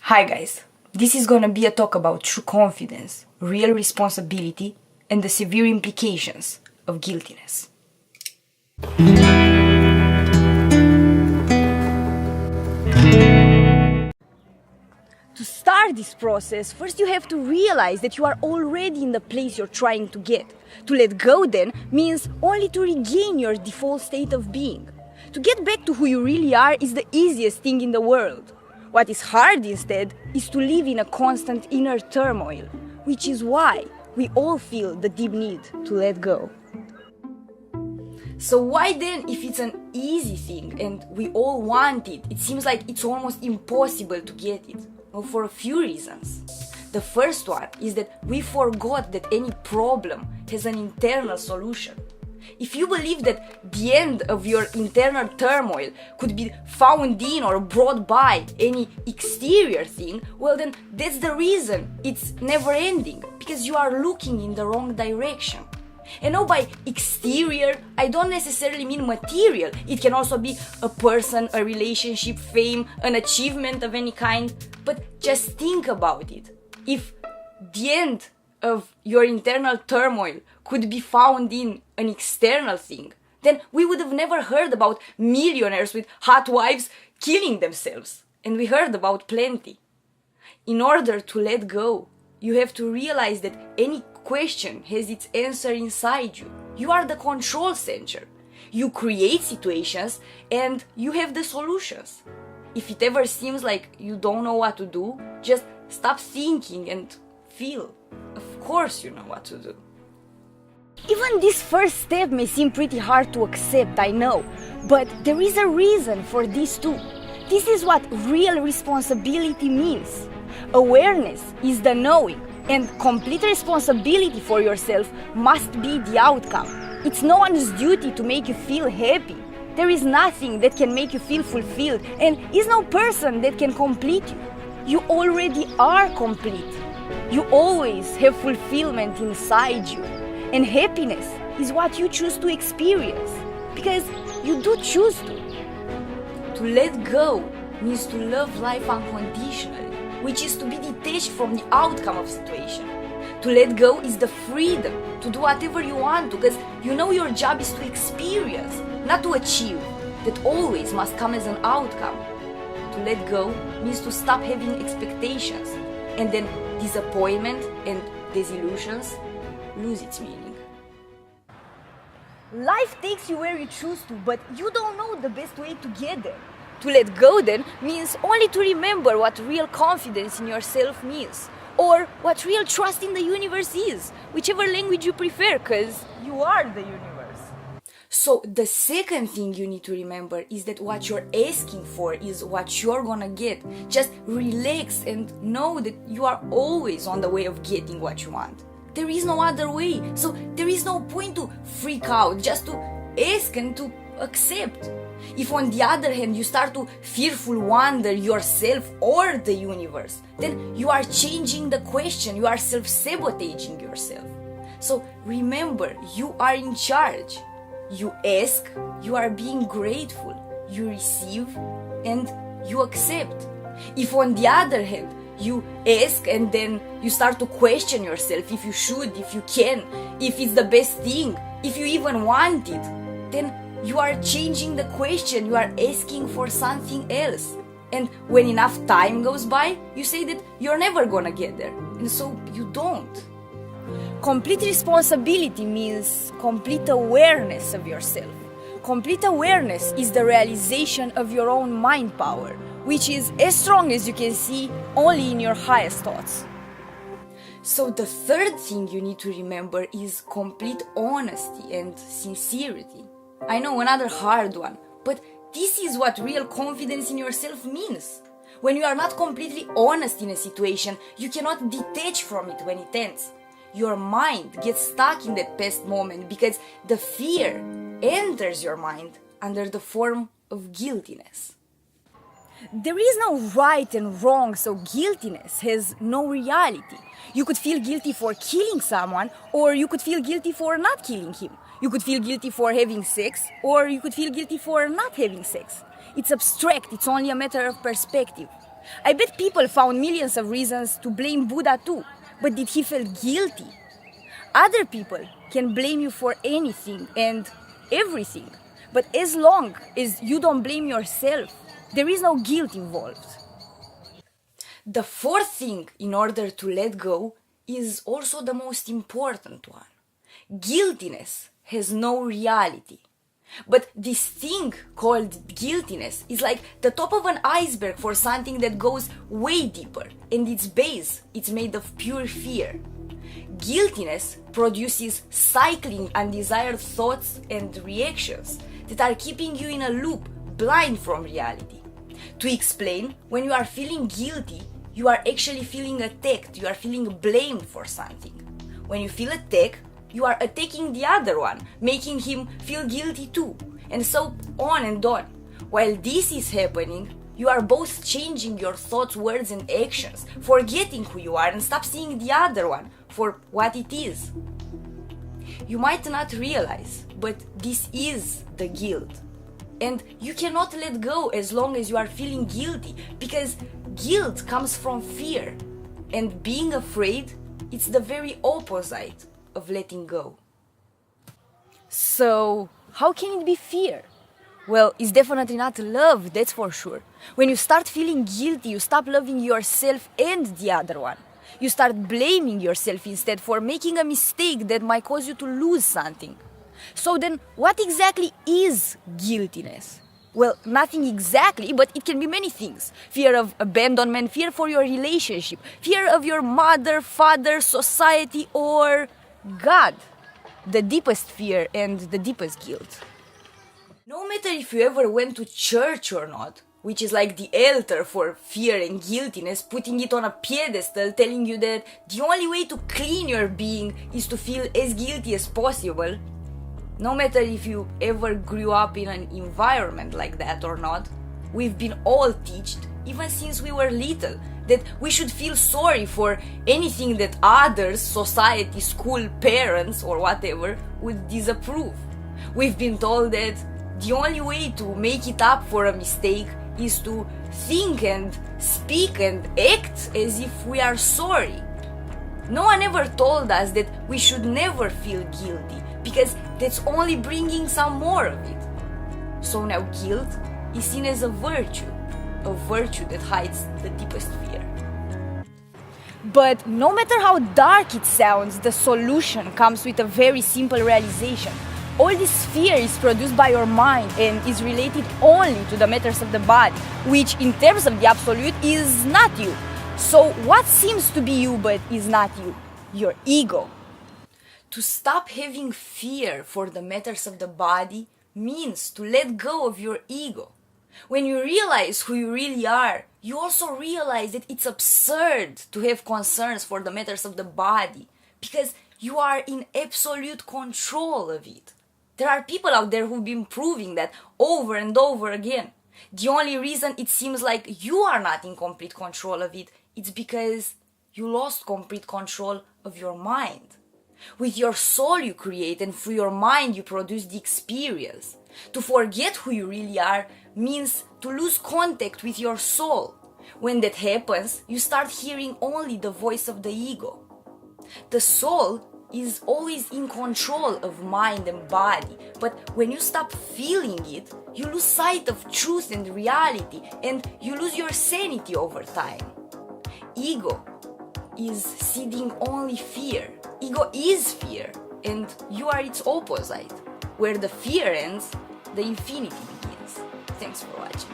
Hi guys, this is gonna be a talk about true confidence, real responsibility, and the severe implications of guiltiness. To start this process, first you have to realize that you are already in the place you're trying to get. To let go then means only to regain your default state of being. To get back to who you really are is the easiest thing in the world. What is hard instead is to live in a constant inner turmoil, which is why we all feel the deep need to let go. So why then, if it's an easy thing and we all want it, it seems like it's almost impossible to get it? Well, for a few reasons. The first one is that we forgot that any problem has an internal solution. If you believe that the end of your internal turmoil could be found in or brought by any exterior thing, well then that's the reason it's never ending, because you are looking in the wrong direction. And now by exterior, I don't necessarily mean material. It can also be a person, a relationship, fame, an achievement of any kind. But just think about it. If the end of your internal turmoil could be found in an external thing, then we would have never heard about millionaires with hot wives killing themselves. And we heard about plenty. In order to let go, you have to realize that any question has its answer inside you. You are the control center. You create situations and you have the solutions. If it ever seems like you don't know what to do, just stop thinking and feel. Of course you know what to do. Even this first step may seem pretty hard to accept, I know, but there is a reason for this too. This is what real responsibility means. Awareness is the knowing, and complete responsibility for yourself must be the outcome. It's no one's duty to make you feel happy. There is nothing that can make you feel fulfilled, and is no person that can complete you. You already are complete. You always have fulfillment inside you. And happiness is what you choose to experience, because you do choose to. To let go means to love life unconditionally, which is to be detached from the outcome of situation. To let go is the freedom to do whatever you want to, because you know your job is to experience, not to achieve. That always must come as an outcome. To let go means to stop having expectations, and then disappointment and disillusions lose its meaning. Life takes you where you choose to, but you don't know the best way to get there. To let go then means only to remember what real confidence in yourself means, or what real trust in the universe is, whichever language you prefer, because you are the universe. So the second thing you need to remember is that what you're asking for is what you're gonna get. Just relax and know that you are always on the way of getting what you want. There is no other way, so there is no point to freak out, just to ask and to accept. If on the other hand you start to fearful wonder yourself or the universe, then you are changing the question, you are self-sabotaging yourself. So remember, you are in charge. You ask, you are being grateful, you receive, and you accept. If on the other hand you ask and then you start to question yourself if you should, if you can, if it's the best thing, if you even want it, then you are changing the question, you are asking for something else. And when enough time goes by, you say that you're never gonna get there, and so you don't. Complete responsibility means complete awareness of yourself. Complete awareness is the realization of your own mind power, which is as strong as you can see only in your highest thoughts. So the third thing you need to remember is complete honesty and sincerity. I know, another hard one, but this is what real confidence in yourself means. When you are not completely honest in a situation, you cannot detach from it when it ends. Your mind gets stuck in that past moment because the fear enters your mind under the form of guiltiness. There is no right and wrong, so guiltiness has no reality. You could feel guilty for killing someone, or you could feel guilty for not killing him. You could feel guilty for having sex, or you could feel guilty for not having sex. It's abstract, it's only a matter of perspective. I bet people found millions of reasons to blame Buddha too, but did he feel guilty? Other people can blame you for anything and everything, but as long as you don't blame yourself, there is no guilt involved. The fourth thing in order to let go is also the most important one. Guiltiness has no reality. But this thing called guiltiness is like the top of an iceberg for something that goes way deeper, and its base is made of pure fear. Guiltiness produces cycling undesired thoughts and reactions that are keeping you in a loop, blind from reality. To explain, when you are feeling guilty, you are actually feeling attacked, you are feeling blamed for something. When you feel attacked, you are attacking the other one, making him feel guilty too, and so on and on. While this is happening, you are both changing your thoughts, words, and actions, forgetting who you are and stop seeing the other one for what it is. You might not realize, but this is the guilt. And you cannot let go as long as you are feeling guilty, because guilt comes from fear. And being afraid, it's the very opposite of letting go. So, how can it be fear? Well, it's definitely not love, that's for sure. When you start feeling guilty, you stop loving yourself and the other one. You start blaming yourself instead for making a mistake that might cause you to lose something. So then, what exactly is guiltiness? Well, nothing exactly, but it can be many things. Fear of abandonment, fear for your relationship, fear of your mother, father, society, or God. The deepest fear and the deepest guilt. No matter if you ever went to church or not, which is like the altar for fear and guiltiness, putting it on a pedestal, telling you that the only way to clean your being is to feel as guilty as possible. No matter if you ever grew up in an environment like that or not, we've been all taught, even since we were little, that we should feel sorry for anything that others, society, school, parents, or whatever would disapprove. We've been told that the only way to make it up for a mistake is to think and speak and act as if we are sorry. No one ever told us that we should never feel guilty, because that's only bringing some more of it. So now guilt is seen as a virtue that hides the deepest fear. But no matter how dark it sounds, the solution comes with a very simple realization. All this fear is produced by your mind and is related only to the matters of the body, which in terms of the absolute is not you. So what seems to be you but is not you? Your ego. To stop having fear for the matters of the body means to let go of your ego. When you realize who you really are, you also realize that it's absurd to have concerns for the matters of the body, because you are in absolute control of it. There are people out there who've been proving that over and over again. The only reason it seems like you are not in complete control of it, it's because you lost complete control of your mind. With your soul you create, and through your mind you produce the experience. To forget who you really are means to lose contact with your soul. When that happens, you start hearing only the voice of the ego. The soul is always in control of mind and body, but when you stop feeling it, you lose sight of truth and reality, and you lose your sanity over time. Ego is seeding only fear. Ego is fear, and you are its opposite. Where the fear ends, the infinity begins. Thanks for watching.